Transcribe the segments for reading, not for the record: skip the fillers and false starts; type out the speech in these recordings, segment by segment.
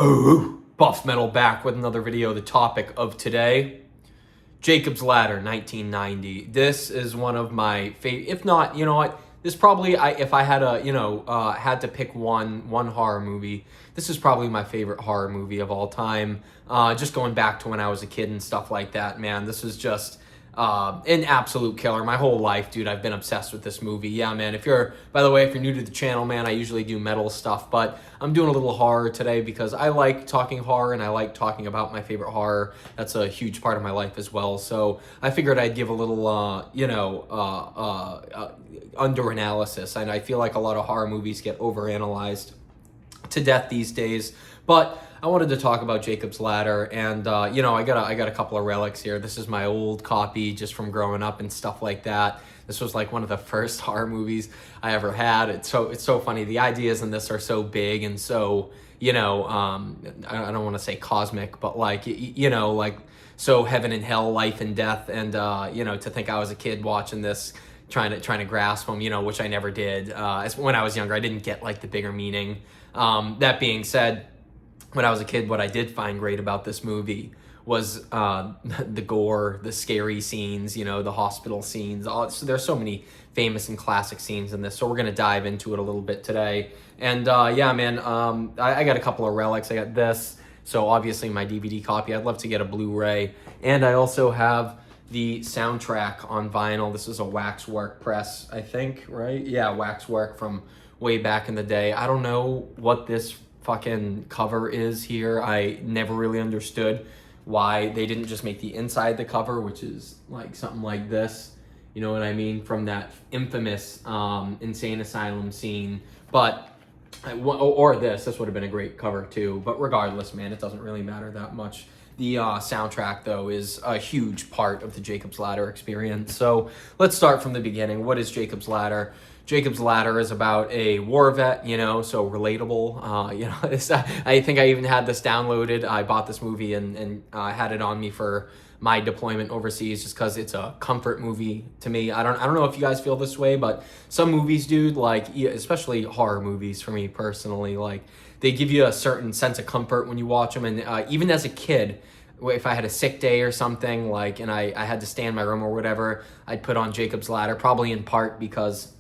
Oh, Buff Metal back with another video. The topic of today, Jacob's Ladder, 1990. This is one of my favorite, if not, you know what, this probably, if I had had to pick one horror movie, this is probably my favorite horror movie of all time. Just going back to when I was a kid and stuff like that, man, this is just an absolute killer. My whole life, dude, I've been obsessed with this movie. Yeah, man, by the way, if you're new to the channel, man, I usually do metal stuff, but I'm doing a little horror today because I like talking horror and I like talking about my favorite horror. That's a huge part of my life as well. So I figured I'd give a little, under-analysis. And I feel like a lot of horror movies get overanalyzed to death these days. But I wanted to talk about Jacob's Ladder, and I got a couple of relics here. This is my old copy just from growing up and stuff like that. This was like one of the first horror movies I ever had. It's so funny. The ideas in this are so big and so, I don't want to say cosmic, but like, so heaven and hell, life and death, and to think I was a kid watching this, trying to grasp them, which I never did. When I was younger, I didn't get like the bigger meaning. That being said, when I was a kid, what I did find great about this movie was the gore, the scary scenes, the hospital scenes. So there's so many famous and classic scenes in this. So we're going to dive into it a little bit today. And I got a couple of relics. I got this. So obviously my DVD copy. I'd love to get a Blu-ray. And I also have the soundtrack on vinyl. This is a Waxwork press, I think, right? Yeah, Waxwork from way back in the day. I don't know what this fucking cover is here. I never really understood why they didn't just make the inside the cover, which is like something like this, you know what I mean, from that infamous insane asylum scene. But or this would have been a great cover too. But regardless, man, it doesn't really matter that much. The soundtrack, though, is a huge part of the Jacob's Ladder experience. So let's start from the beginning. What is Jacob's Ladder? Jacob's Ladder is about a war vet, so relatable. I think I even had this downloaded. I bought this movie and had it on me for my deployment overseas just because it's a comfort movie to me. I don't know if you guys feel this way, but some movies, dude, like especially horror movies for me personally, like they give you a certain sense of comfort when you watch them. And even as a kid, if I had a sick day or something, like, and I had to stay in my room or whatever, I'd put on Jacob's Ladder, probably in part because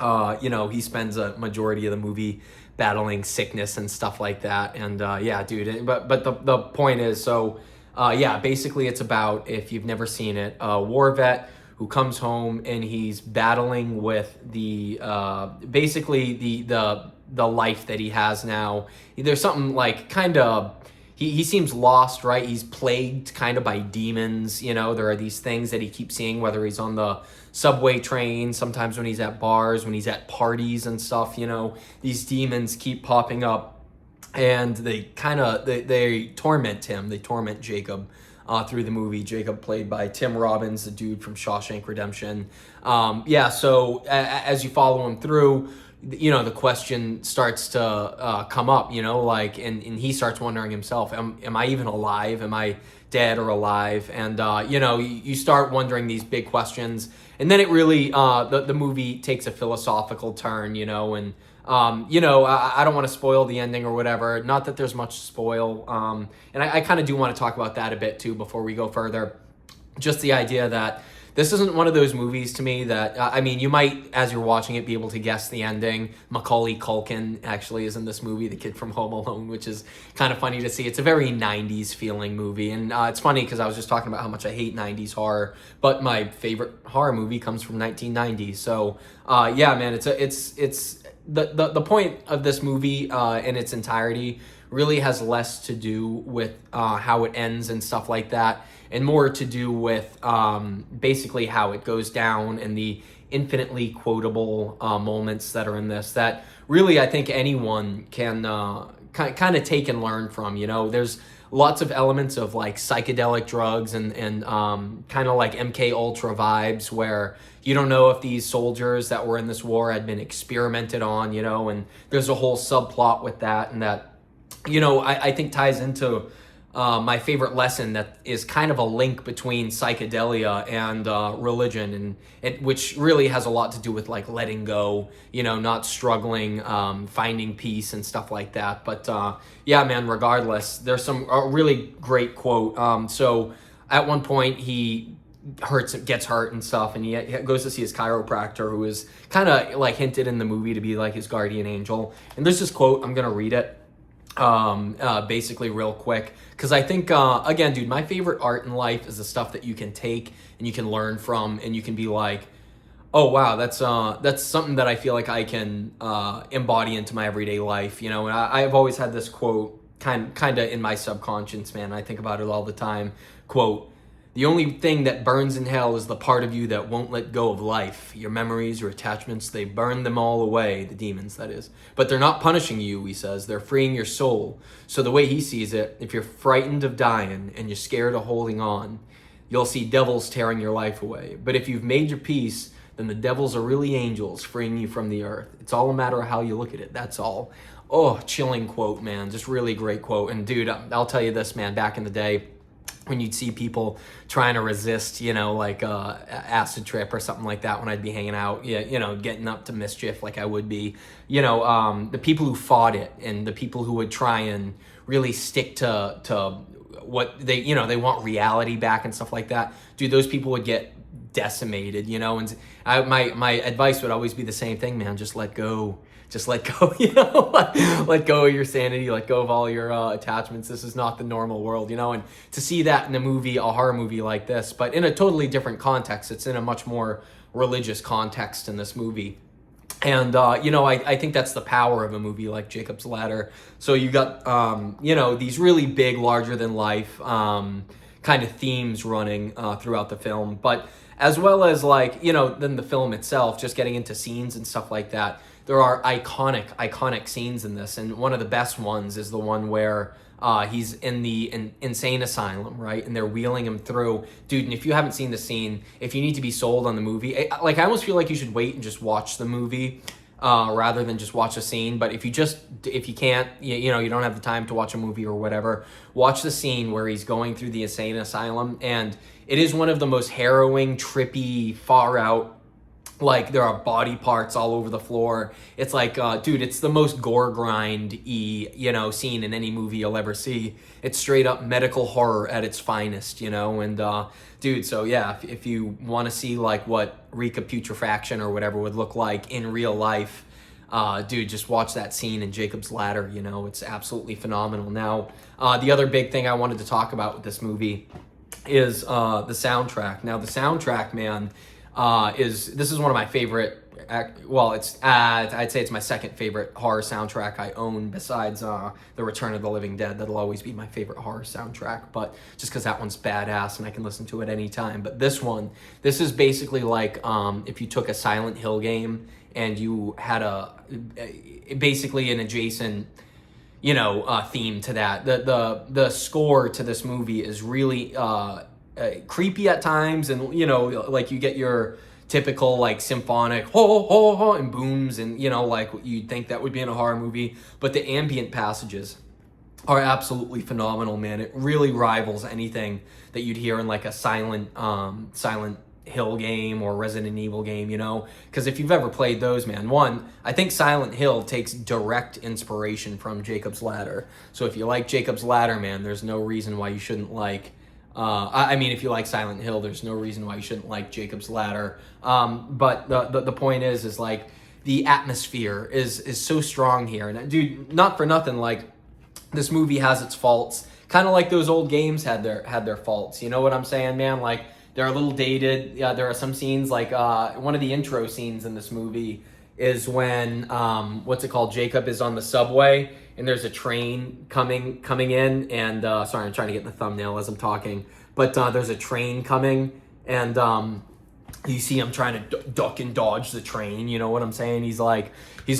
he spends a majority of the movie battling sickness and stuff like that. And yeah, dude, but the point is, so basically it's about, if you've never seen it, a war vet who comes home and he's battling with the life that he has now. There's something like kind of, he seems lost, right? He's plagued kind of by demons. There are these things that he keeps seeing, whether he's on the subway train, sometimes when he's at bars, when he's at parties and stuff, these demons keep popping up and they torment him. They torment Jacob through the movie. Jacob played by Tim Robbins, the dude from Shawshank Redemption. So as you follow him through, the question starts to come up, and he starts wondering himself, am I even alive? Am I dead or alive? And, you start wondering these big questions. And then it really, the movie takes a philosophical turn, and, I don't want to spoil the ending or whatever. Not that there's much spoil. And I kind of do want to talk about that a bit too before we go further. Just the idea that this isn't one of those movies to me that, you might, as you're watching it, be able to guess the ending. Macaulay Culkin actually is in this movie, the kid from Home Alone, which is kind of funny to see. It's a very 90s feeling movie. And it's funny because I was just talking about how much I hate 90s horror, but my favorite horror movie comes from 1990. So, man, it's the point of this movie in its entirety really has less to do with how it ends and stuff like that, and more to do with basically how it goes down and the infinitely quotable moments that are in this that really I think anyone can kind of take and learn from. There's lots of elements of like psychedelic drugs and kind of like MK Ultra vibes where you don't know if these soldiers that were in this war had been experimented on, and there's a whole subplot with that, and that I think ties into my favorite lesson that is kind of a link between psychedelia and religion, and which really has a lot to do with like letting go, not struggling, finding peace and stuff like that. But yeah, man, regardless, there's some a really great quote. So at one point he gets hurt and stuff, and he goes to see his chiropractor, who is kind of like hinted in the movie to be like his guardian angel. And there's this quote, I'm gonna read it basically real quick, because I think again, dude, my favorite art in life is the stuff that you can take and you can learn from, and you can be like, oh wow, that's something that I feel like I can embody into my everyday life, and I've always had this quote kind of in my subconscious, man. I think about it all the time. Quote: "The only thing that burns in hell is the part of you that won't let go of life. Your memories, your attachments, they burn them all away," the demons, that is. "But they're not punishing you," he says, "they're freeing your soul." So the way he sees it, if you're frightened of dying and you're scared of holding on, you'll see devils tearing your life away. But if you've made your peace, then the devils are really angels freeing you from the earth. It's all a matter of how you look at it, that's all. Oh, chilling quote, man. Just really great quote. And dude, I'll tell you this, man, back in the day, when you'd see people trying to resist, like acid trip or something like that, when I'd be hanging out, getting up to mischief like I would be, the people who fought it and the people who would try and really stick to what they want reality back and stuff like that, dude, those people would get decimated, and my advice would always be the same thing, man. Just let go. Just let go, let go of your sanity, let go of all your attachments. This is not the normal world, and to see that in a horror movie like this, but in a totally different context. It's in a much more religious context in this movie. And, I think that's the power of a movie like Jacob's Ladder. So you got, these really big, larger than life kind of themes running throughout the film, but as well as then the film itself, just getting into scenes and stuff like that. There are iconic scenes in this, and one of the best ones is the one where he's in the insane asylum, right? And they're wheeling him through. Dude, and if you haven't seen the scene, if you need to be sold on the movie, I almost feel like you should wait and just watch the movie rather than just watch a scene. But if you can't, you don't have the time to watch a movie or whatever, watch the scene where he's going through the insane asylum, and it is one of the most harrowing, trippy, far out, like there are body parts all over the floor. It's like, dude, it's the most gore grind-y, scene in any movie you'll ever see. It's straight up medical horror at its finest, and dude, so yeah, if you want to see like what recaputrefaction or whatever would look like in real life, dude, just watch that scene in Jacob's Ladder. It's absolutely phenomenal. Now, the other big thing I wanted to talk about with this movie is the soundtrack. Now, the soundtrack, man, this is one of my favorite. Well, I'd say it's my second favorite horror soundtrack I own, besides The Return of the Living Dead. That'll always be my favorite horror soundtrack, but just because that one's badass and I can listen to it anytime. But this is basically like if you took a Silent Hill game and you had basically an adjacent theme to that. The score to this movie is really creepy at times, and like you get your typical like symphonic ho ho ho and booms, and like you'd think that would be in a horror movie, but the ambient passages are absolutely phenomenal, man. It really rivals anything that you'd hear in like a Silent Hill game or Resident Evil game, because if you've ever played those, man, I think Silent Hill takes direct inspiration from Jacob's Ladder. So if you like Jacob's Ladder, man, there's no reason why you shouldn't like if you like Silent Hill, there's no reason why you shouldn't like Jacob's Ladder. But the point is like the atmosphere is so strong here, and dude, not for nothing, like this movie has its faults, kind of like those old games had their faults. You know what I'm saying, man? Like they're a little dated. Yeah, there are some scenes like one of the intro scenes in this movie is when Jacob is on the subway and there's a train coming in, and sorry, I'm trying to get the thumbnail as I'm talking, but there's a train coming, and you see him trying to duck and dodge the train. You know what I'm saying? He's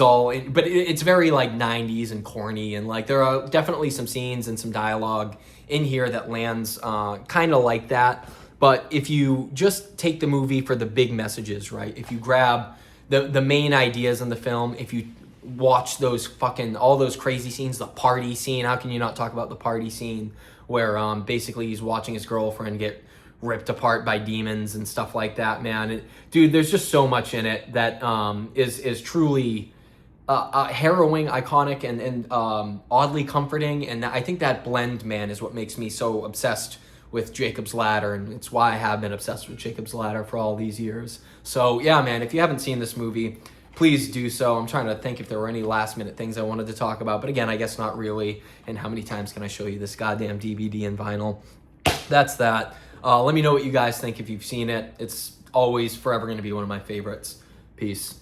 all in, but it's very like 90s and corny, and like there are definitely some scenes and some dialogue in here that lands kind of like that. But if you just take the movie for the big messages, right? If you grab the main ideas in the film, if you watch all those crazy scenes, the party scene, how can you not talk about the party scene where basically he's watching his girlfriend get ripped apart by demons and stuff like that, man. Dude, there's just so much in it that is truly harrowing, iconic, and oddly comforting. And I think that blend, man, is what makes me so obsessed with Jacob's Ladder, and it's why I have been obsessed with Jacob's Ladder for all these years. So yeah, man, if you haven't seen this movie, please do so. I'm trying to think if there were any last minute things I wanted to talk about, but again, I guess not really. And how many times can I show you this goddamn DVD and vinyl? That's that. Let me know what you guys think if you've seen it. It's always forever going to be one of my favorites. Peace.